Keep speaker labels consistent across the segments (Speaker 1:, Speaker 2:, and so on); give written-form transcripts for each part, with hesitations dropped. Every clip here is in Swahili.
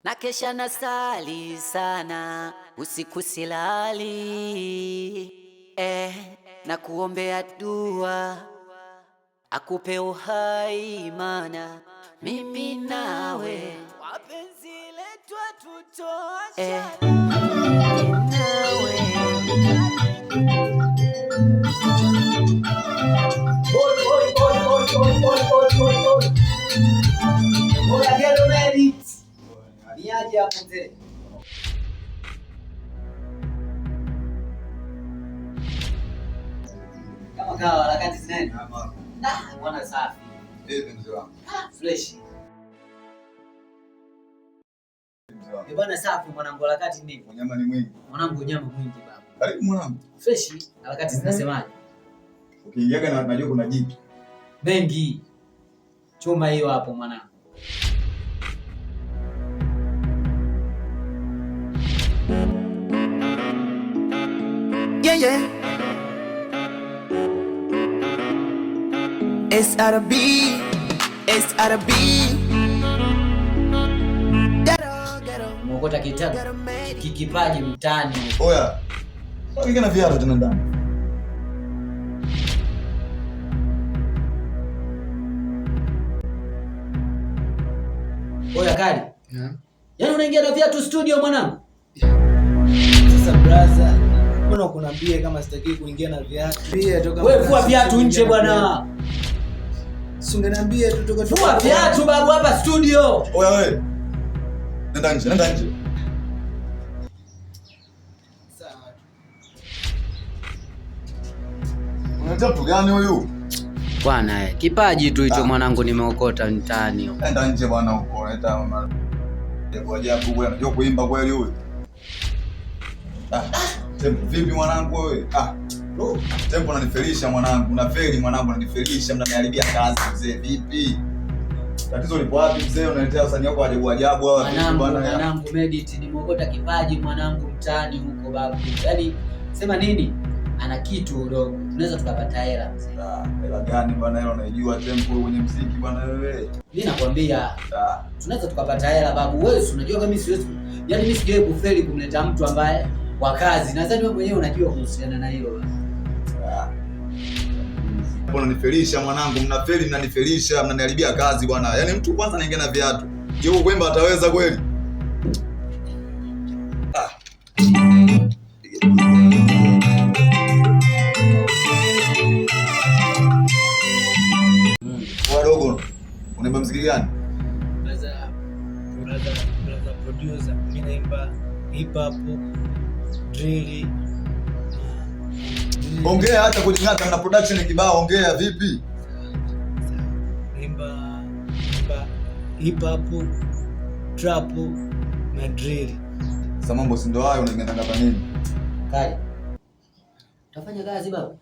Speaker 1: Na kesha nasali sana, usiku silali, na kuombea dua, akupe uhai, mana mimi nawe wapenzi letu tutosha, nawe
Speaker 2: niaje hapo mzee. Kama kawa harakati zinaenda. Bwana safi.
Speaker 3: Mzee wangu.
Speaker 2: Fresh. Bwana safi mwanangu, harakati nini?
Speaker 3: Nyama ni mwingi.
Speaker 2: Mwanangu nyama mwingi baba.
Speaker 3: Karibu mwanangu.
Speaker 2: Fresh, harakati zinasemaje?
Speaker 3: Ukiingiaga na najua kuna jitu.
Speaker 2: Mengi. Chuma hiyo hapo mwanangu.
Speaker 4: Yeah. SRB.
Speaker 2: Mwokota kitabu. Kikipaji mtani.
Speaker 3: Oya. Sasa na viatu tena ndani.
Speaker 2: Oya kali.
Speaker 4: Yeah.
Speaker 2: Yaani unaingia na viatu studio mwanangu?
Speaker 4: Sasa brother, mbona unakuambia kama sitaki kuingia na viatu? Pia toka
Speaker 2: wewe vua viatu nje bwana.
Speaker 4: Si ungeniambia tu toka
Speaker 2: vua viatu babu hapa studio.
Speaker 3: Oya wewe. Nenda nje.
Speaker 4: Sawa.
Speaker 3: Unataka mtu gani huyu?
Speaker 1: bwana, kipaji tu hicho mwanangu, nimeokota mtaani.
Speaker 3: Nenda nje bwana huko. Unaleta mama. Kwa ajabu wewe, unajua kuimba kweli huyu? Tempo vipi mwanangu wewe? Tempo unanifelisha mwanangu, unafeli mwanangu, unanifelisha, mnaniharibia kazi mzee. Vipi? Tatizo lipo wapi mzee? Unaletea wasanii wako ajabu hawa
Speaker 2: mwanangu Medit, nimeokota kipaji mwanangu mtaani huko babu. Yaani sema nini? Ana kitu udogo. Tunaweza tukapata hela mzee.
Speaker 3: Hela gani bwana? Hela unaijua Tempo kwenye muziki bwana wewe.
Speaker 2: Mimi nakwambia. Tunaweza tukapata hela babu. Wewe unajua kama mimi siwezi. Yaani mimi sijawahi kufeli kumleta mtu ambaye wa kazi. Nadhani wewe mwenyewe unajua kuhusiana na hilo.
Speaker 3: Mbona nifelisha mwanangu? Mnafeli, mnanifelisha, mnaniharibia kazi bwana. Yaani mtu kwanza anaingia na viatu. Yeye kwemba ataweza kweli? Wadogo, unaimba muziki gani?
Speaker 4: Brother producer, mimi naimba hip hop, drill.
Speaker 3: Ongea hata kujingata na production kibao, ongea vipi?
Speaker 4: Naimba hip hop, trap na drill.
Speaker 3: Sasa mambo si ndo hayo, unaingia hapa nini?
Speaker 2: Kali. Utafanya kazi baba?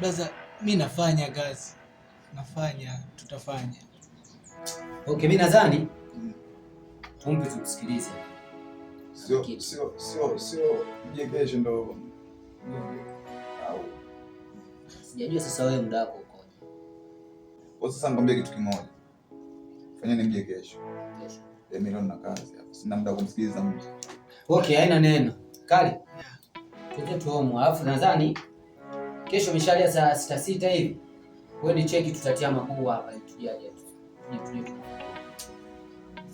Speaker 4: Brother, mimi nafanya kazi. Tutafanya.
Speaker 2: Okay, mimi nadhani tumpe tusikilize.
Speaker 3: Sio mjegesho ndo.
Speaker 2: Sijajua sasa wewe muda wako ukoje.
Speaker 3: Kwa sasa nikwambia kitu kimoja. Fanyeni mje kesho. Mimi leo nina kazi hapa. Sina muda kumsikiliza mtu.
Speaker 2: Okay, haina neno. Kali. Tuje tuomo. Alafu nadhani kesho mishale ya saa 6 hivi. Wewe ni cheki tutatia maguu hapa tujaje.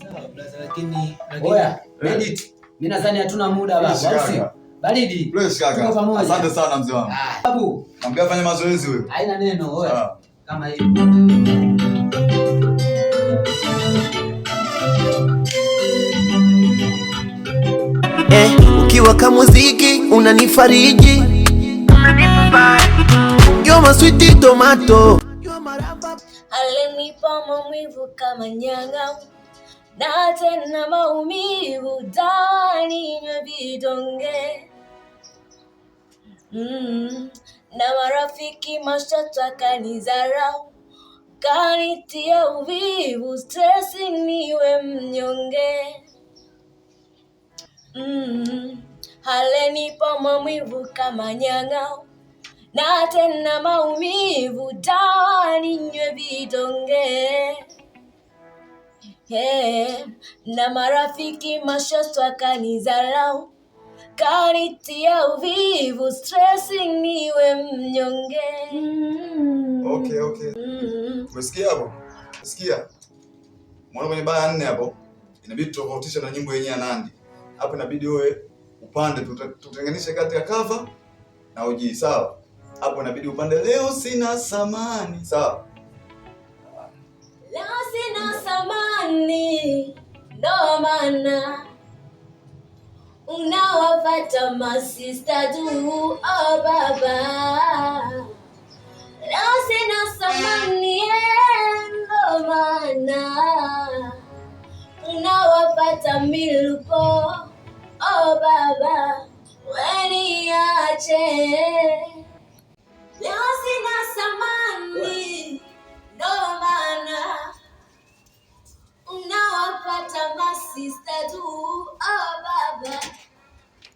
Speaker 4: Sawa brother, lakini
Speaker 2: oya, Medit. Mimi nadhani hatuna muda baba. Baridi.
Speaker 3: Please kaka. Asante sana mzee wangu.
Speaker 2: Babu,
Speaker 3: naambia fanya mazoezi wewe.
Speaker 2: Haina neno oya. Kama hivi.
Speaker 5: Ukiwa kama muziki unanifariji. You're my sweet tomato.
Speaker 6: Alinipa maumivu kama nyanga, na tena maumivu ndani ya vidonge. Na marafiki mashtaka kanizarau, kanitia uvivu, stress niwe mnyonge. Alinipa maumivu kama nyanga, na tena maumivu dawa ninywe vidonge. Na marafiki mashosto akanidharau, kanitia uvivu, stressing niwe mnyonge.
Speaker 3: Okay. Umesikia hapo? Umesikia? Mbona kwenye baya 4 hapo? Inabidi tofautisha na nyimbo yenyewe ya Nandy. Hapo inabidi wewe upande tutenganishe kati ya cover na OG, sawa? Hapo inabidi upande leo sina samani, sawa?
Speaker 6: Leo sina samani, ndo maana unawapata masista tu, oh baba. Leo sina samani, ndo maana unawapata miluko, oh baba. Weniache. Leo sina samani, ndo maana unawapata masista tu, oh baba.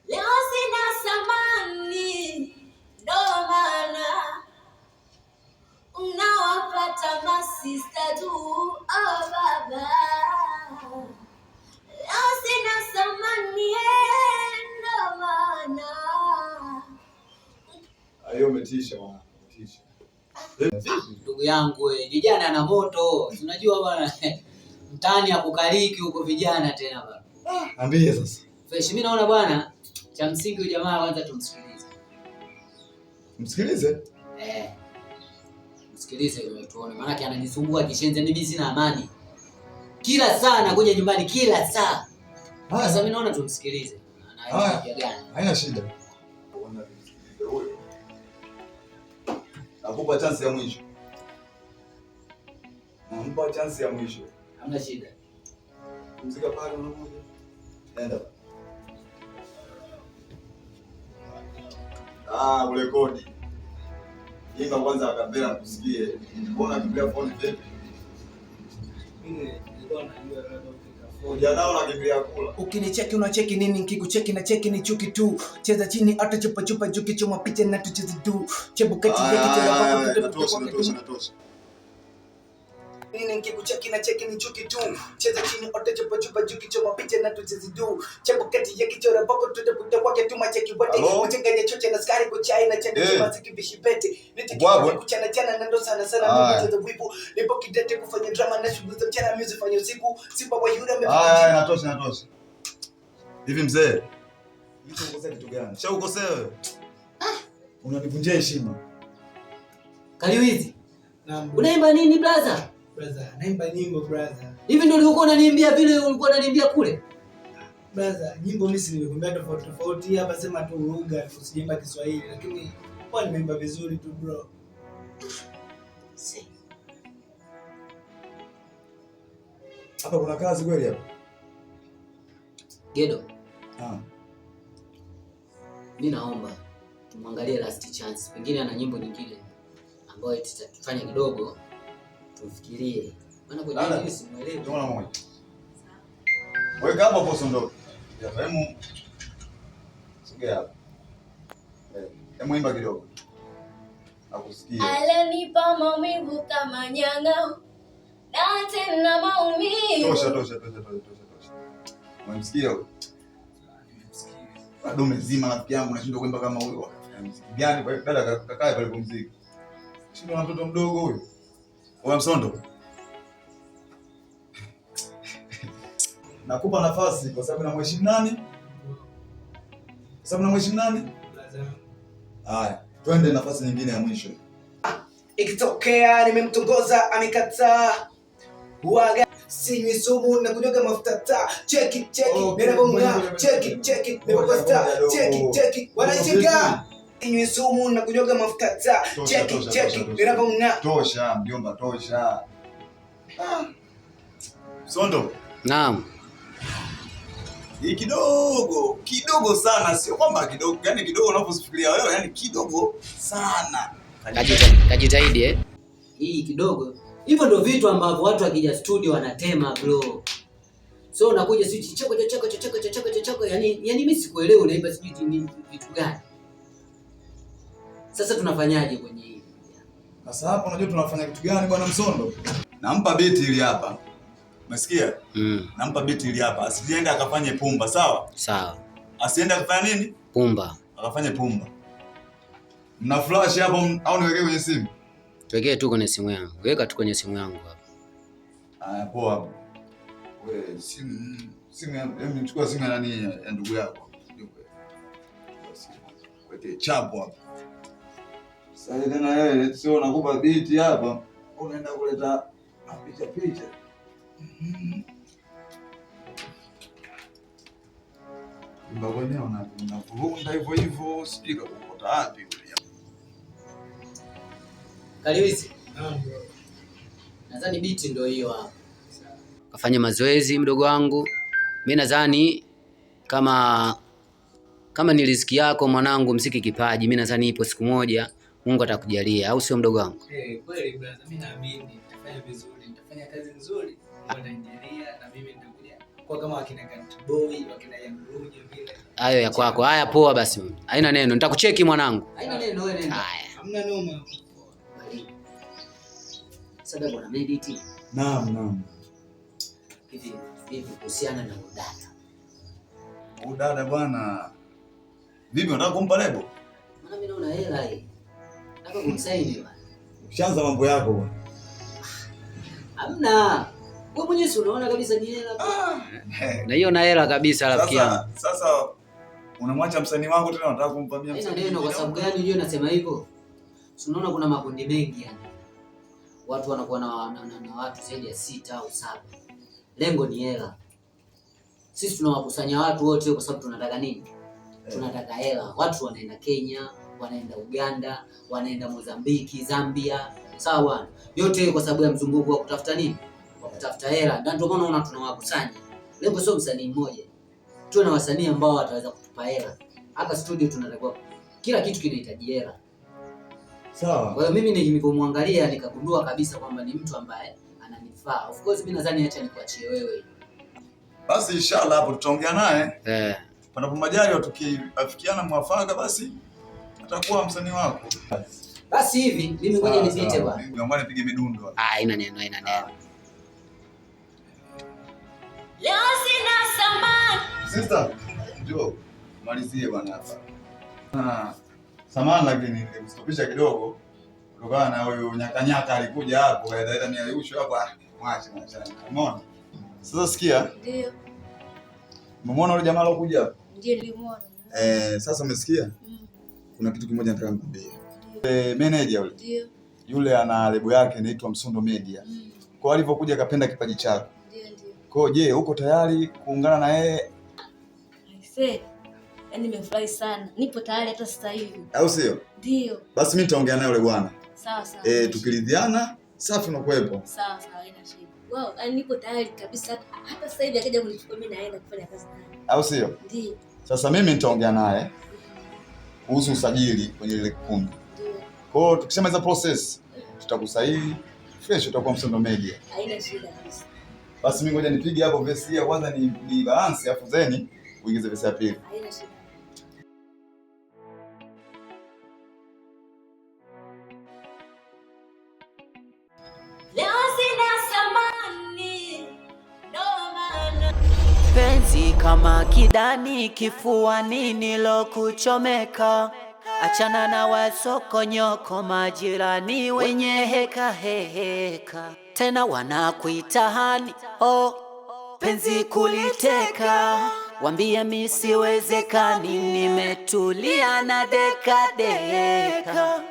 Speaker 6: Leo sina samani, ndo maana unawapata masista tu, oh baba. Leo sina samani, ndo maana.
Speaker 3: Ayo umetisha bwana, umetisha.
Speaker 2: Ndugu yangu wewe, vijana na moto. Unajua bwana mtaani ya kukaliki huko vijana tena bwana.
Speaker 3: Ambie sasa.
Speaker 2: Fresh, mimi naona bwana cha msingi huyu jamaa kwanza tumsikilize.
Speaker 3: Msikilize?
Speaker 2: Msikilize ndio tuone, maana yake ananisumbua kishenzi, mimi sina amani. Kila saa anakuja nyumbani kila saa. Sasa mimi naona tumsikilize. Ana idea gani?
Speaker 3: Haina shida. Nakupa chance ya mwisho. Nampa chance ya mwisho.
Speaker 2: Hamna shida.
Speaker 3: Mzika pale unamoja. Nenda. Urekodi. Imba kwanza akapela kusikie. Mbona kimbia phone vipi?
Speaker 4: Mimi nilikuwa najua labda
Speaker 3: Ujana unakimbia kula.
Speaker 4: ukinicheki unacheki nini, nikikucheki na cheki ni chuki tu. Cheza chini hata chupa chupa juki choma picha na tucheze tu. Chebukati yake tena
Speaker 3: Natosha.
Speaker 4: nini, nikikucheki na cheki ni chuki tu. Cheza chini hata chupa chupa juki choma picha na tucheze tu. Chebukati yake chora bako tutakuta kwake tu macheki wote. Mchanganya choche na skari kwa chai na chende choma zikibishi pete. Nitikipia kuchana chana na ndo sana mimi the whip. Nipo kidete kufanya drama na shughuli za mchana, music fanya usiku. Simba wa Yuda
Speaker 3: Natosha. Hivi mzee, ulichokosea kitu gani? Ukosea wewe. Unanivunjia heshima.
Speaker 2: Kaliwizi. Unaimba nini brother?
Speaker 4: Brother, naimba nyimbo brother.
Speaker 2: Hivi ndio ulikuwa unaniambia vile ulikuwa unaniambia kule?
Speaker 4: Brother, nyimbo mimi nilikwambia tofauti hapa, sema tu lugha, usiimba Kiswahili, lakini kwa nimeimba vizuri tu bro.
Speaker 3: Hapa kuna kazi kweli hapa?
Speaker 2: Gedo. Mimi naomba tumwangalie last chance. Pengine ana nyimbo nyingine ambayo tutatufanya kidogo tufikirie. Maana kwa nini simuelewi?
Speaker 3: Tunaona moja. Wewe kama boss ndo. Hemu. Sogea hapa. Hemu imba kidogo. Nakusikia.
Speaker 6: Alinipa maumivu kama nyanga, na tena maumivu.
Speaker 3: Tosha. Unamsikia wewe? Bado umezima rafiki yangu, unashindwa kuimba kama huyo. Muziki gani kwa dada kakae pale kwa muziki? Shindwa na mtoto mdogo huyo. Wewe Msondo. Nakupa nafasi kwa sababu namheshimu nani? Haya, twende nafasi nyingine ya mwisho.
Speaker 4: Ikitokea nimemtongoza amekataa, huaga sinywi sumu na kunyoga mafuta taa. Cheki ninapong'aa, cheki nipoposta, cheki wanacheka. Sinywi sumu na kunyoga mafuta taa. Cheki ninapong'aa.
Speaker 3: Tosha mjomba, tosha. Sondo.
Speaker 1: Naam.
Speaker 3: Hii kidogo sana, sio kwamba kidogo, yani kidogo unapofikiria wewe, yani kidogo sana.
Speaker 1: Kajitahidi
Speaker 2: Hii kidogo. Hivyo ndio vitu ambavyo watu wakija studio wanatema bro. So unakuja sisi choko, yani mimi sikuelewi unaimba sijui vitu gani. Sasa tunafanyaje kwenye hii?
Speaker 3: Sasa hapo unajua tunafanya kitu gani bwana Msondo? Nampa beat ili hapa. Umesikia? Nampa biti ili hapa. Asiende akafanye pumba, sawa?
Speaker 1: Sawa.
Speaker 3: Asiende akafanya nini?
Speaker 1: Pumba.
Speaker 3: Akafanye pumba. Mna flash hapo au niwekee kwenye simu?
Speaker 1: Tuwekee tu kwenye simu yangu. Weka tu kwenye simu yangu hapa.
Speaker 3: Haya, poa hapo. Wewe simu nichukua simu ya nani ya ndugu yako. Weke chapo hapa. Sasa tena wewe sio unakupa biti hapa. Unaenda kuleta picha. Mbona unavurunda hivyo speaker ukota wapi kule?
Speaker 2: Kaliwizi. Nadhani biti ndio hiyo hapa.
Speaker 1: Kafanya mazoezi mdogo wangu. Mimi nadhani kama ni riziki yako mwanangu, mziki kipaji. Mimi nadhani ipo siku moja Mungu atakujalia, au sio mdogo wangu?
Speaker 4: Kweli brother, mimi naamini nitafanya vizuri, nitafanya kazi nzuri, nitaendelea na mimi nitakuja kwa kama wakina Boy, wakina Yangruje vile.
Speaker 1: Hayo ya kwako. Haya, poa basi. Haina neno. Nitakucheki mwanangu.
Speaker 2: Haina neno wewe nenda.
Speaker 1: Haya.
Speaker 4: Hamna noma.
Speaker 2: Sasa bwana mediti.
Speaker 3: Naam.
Speaker 2: Hivi kuhusiana na
Speaker 3: udada bwana. Vipi unataka kumpa lebo?
Speaker 2: Maana mimi naona hela hii. Nataka kumsaini bwana.
Speaker 3: Ushaanza mambo yako bwana.
Speaker 2: Hamna. Wewe mwenyewe unaona kabisa ni hela.
Speaker 1: Na hiyo na hela kabisa rafiki yangu.
Speaker 3: Sasa unamwacha msanii wako tena unataka kumpa mia msanii.
Speaker 2: Neno kwa sababu gani unajua nasema hivyo? Si unaona kuna makundi mengi yani. Watu wanakuwa na watu zaidi ya 6 au 7. Lengo ni hela. Sisi tunawakusanya watu wote kwa sababu tunataka nini? Tunataka hela. Watu wanaenda Kenya, wanaenda Uganda, wanaenda Mozambiki, Zambia. Sawa bwana. Yote kwa sababu ya mzunguko wa kutafuta nini? Wa kutafuta hela. Ndio maana unaona tunawakusanya. Lengo sio msanii mmoja. Tuwe na wasanii ambao wataweza kutupa hela. Hapa studio tunatakiwa kila kitu kinahitaji hela.
Speaker 3: Sawa.
Speaker 2: Kwa hiyo mimi nilipomwangalia nikagundua kabisa kwamba ni mtu ambaye ananifaa. Of course mimi nadhani acha nikuachie wewe.
Speaker 3: Basi inshallah hapo tutaongea naye. Panapo majaliwa tukiafikiana mwafaka basi atakuwa msanii wako.
Speaker 2: Basi hivi mimi ngoja nipite bwana.
Speaker 3: Naomba nipige midundo.
Speaker 1: Haina neno.
Speaker 6: Leo sina samani.
Speaker 3: Sister, njoo malizie bwana hapa. Samahani lakini nilimstopisha kidogo kutokana na huyo nyakanyaka alikuja hapo kaenda miausho hapo mwache. Umeona? Sasa sikia.
Speaker 6: Ndio.
Speaker 3: Umeona yule jamaa alokuja hapo?
Speaker 6: Ndio nilimwona.
Speaker 3: Sasa umesikia? Kuna kitu kimoja nataka nikwambie. Manager yule.
Speaker 6: Ndio.
Speaker 3: Yule ana lebo yake inaitwa Msondo Media. Kwa alivyokuja akapenda kipaji chako.
Speaker 6: Ndio.
Speaker 3: Kwa je, uko tayari kuungana na yeye?
Speaker 6: Yaani nimefurahi sana. Nipo tayari hata sasa hivi.
Speaker 3: Au sio?
Speaker 6: Ndio.
Speaker 3: Basi mimi nitaongea naye yule bwana.
Speaker 6: Sawa.
Speaker 3: Tukiridhiana, safi na kuepo.
Speaker 6: Sawa, haina shida. Wow, yaani niko tayari kabisa. Hata sasa hivi akija kunichukua mimi naenda kufanya kazi naye.
Speaker 3: Au sio?
Speaker 6: Ndio.
Speaker 3: Sasa mimi nitaongea naye kuhusu usajili kwenye ile kundi.
Speaker 6: Ndio.
Speaker 3: Kwa hiyo tukishamaliza process, tutakusajili fresh utakuwa Msondo Media.
Speaker 6: Haina shida kabisa.
Speaker 3: Basi mimi ngoja nipige hapo verse ya kwanza ni balance afu zeni uingize verse ya pili.
Speaker 6: Haina shida. Leo sina samani. No maana.
Speaker 7: Penzi kama kidani kifuani nilokuchomeka, achana na wasokonyoko majirani wenye heka tena wanakuita hani penzi kuliteka, wambie misiwezekani, nimetulia na deka.